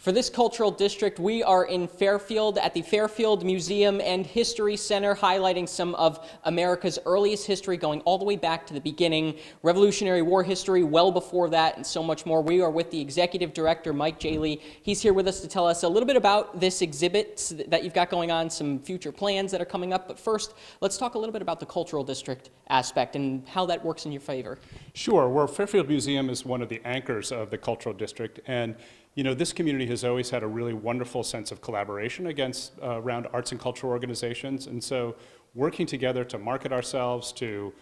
For this cultural district, we are in Fairfield at the Fairfield Museum and History Center, highlighting some of America's earliest history going all the way back to the beginning, Revolutionary War history well before that, and so much more. We are with the Executive Director, Mike Jaley. He's here with us to tell us a little bit about this exhibit that you've got going on, some future plans that are coming up. But first, let's talk a little bit about the cultural district aspect and how that works in your favor. Sure. Well, Fairfield Museum is one of the anchors of the cultural district, and you know, this community has always had a really wonderful sense of collaboration around arts and cultural organizations, and so working together to market ourselves, to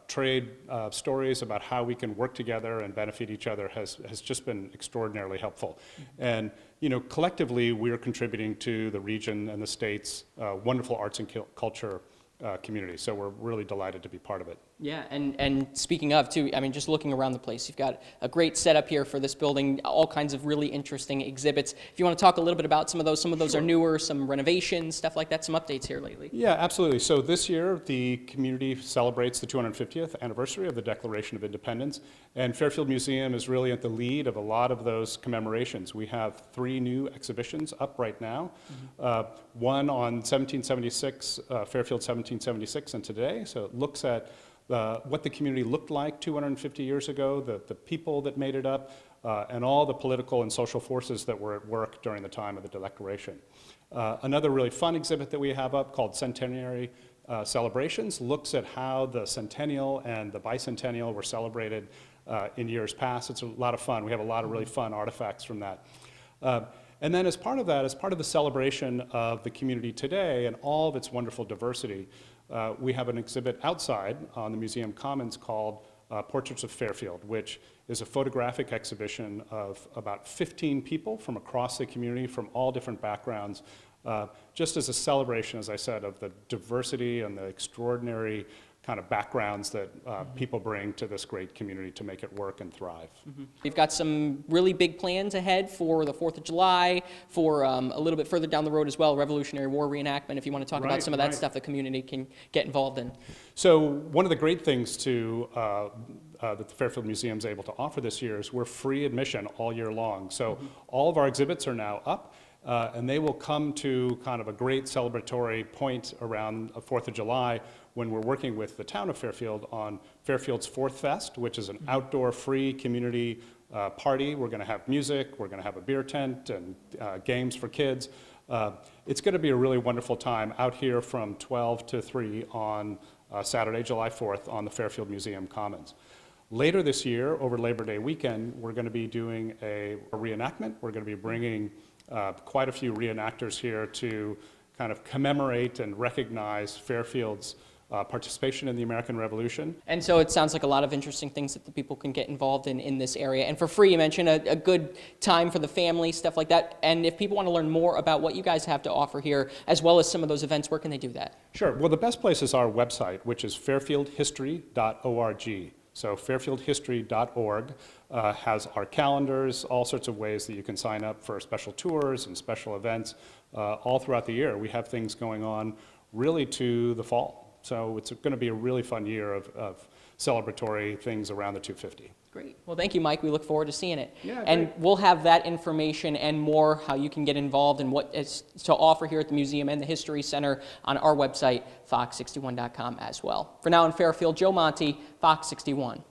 trade stories about how we can work together and benefit each other has just been extraordinarily helpful. And you know, collectively, we are contributing to the region and the state's wonderful arts and culture community. So we're really delighted to be part of it. Yeah, and speaking of, too, I mean, just looking around the place, you've got a great setup here for this building, all kinds of really interesting exhibits. If you want to talk a little bit about some of those Sure. are newer, some renovations, stuff like that, some updates here lately. Yeah, absolutely. So this year, the community celebrates the 250th anniversary of the Declaration of Independence, and Fairfield Museum is really at the lead of a lot of those commemorations. We have 3 new exhibitions up right now. One on 1776, Fairfield 1776 and today, so it looks at what the community looked like 250 years ago, the people that made it up, and all the political and social forces that were at work during the time of the Declaration. Another really fun exhibit that we have up called Centenary Celebrations looks at how the centennial and the bicentennial were celebrated in years past. It's a lot of fun. We have a lot of really fun artifacts from that. And then as part of that, as part of the celebration of the community today and all of its wonderful diversity, we have an exhibit outside on the museum commons called Portraits of Fairfield, which is a photographic exhibition of about 15 people from across the community from all different backgrounds, just as a celebration, as I said, of the diversity and the extraordinary kind of backgrounds that people bring to this great community to make it work and thrive. You've got some really big plans ahead for the 4th of July, for a little bit further down the road as well, Revolutionary War reenactment, if you want to talk about some of that stuff the community can get involved in. So one of the great things that the Fairfield Museum is able to offer this year is we're free admission all year long. So all of our exhibits are now up. And they will come to kind of a great celebratory point around the 4th of July when we're working with the town of Fairfield on Fairfield's 4th Fest, which is an outdoor free community party. We're going to have music, we're going to have a beer tent and games for kids. It's going to be a really wonderful time out here from 12 to 3 on Saturday, July 4th on the Fairfield Museum Commons. Later this year, over Labor Day weekend, we're going to be doing a reenactment. We're going to be bringing quite a few reenactors here to kind of commemorate and recognize Fairfield's participation in the American Revolution. And so it sounds like a lot of interesting things that the people can get involved in this area. And for free, you mentioned a good time for the family, stuff like that. And if people want to learn more about what you guys have to offer here, as well as some of those events, where can they do that? Sure. Well, the best place is our website, which is fairfieldhistory.org. So fairfieldhistory.org has our calendars, all sorts of ways that you can sign up for special tours and special events all throughout the year. We have things going on really to the fall. So it's going to be a really fun year of celebratory things around the 250. Great. Well, thank you, Mike. We look forward to seeing it. Yeah, and we'll have that information and more, how you can get involved and what is to offer here at the museum and the History Center on our website, fox61.com as well. For now in Fairfield, Joe Monti, Fox 61.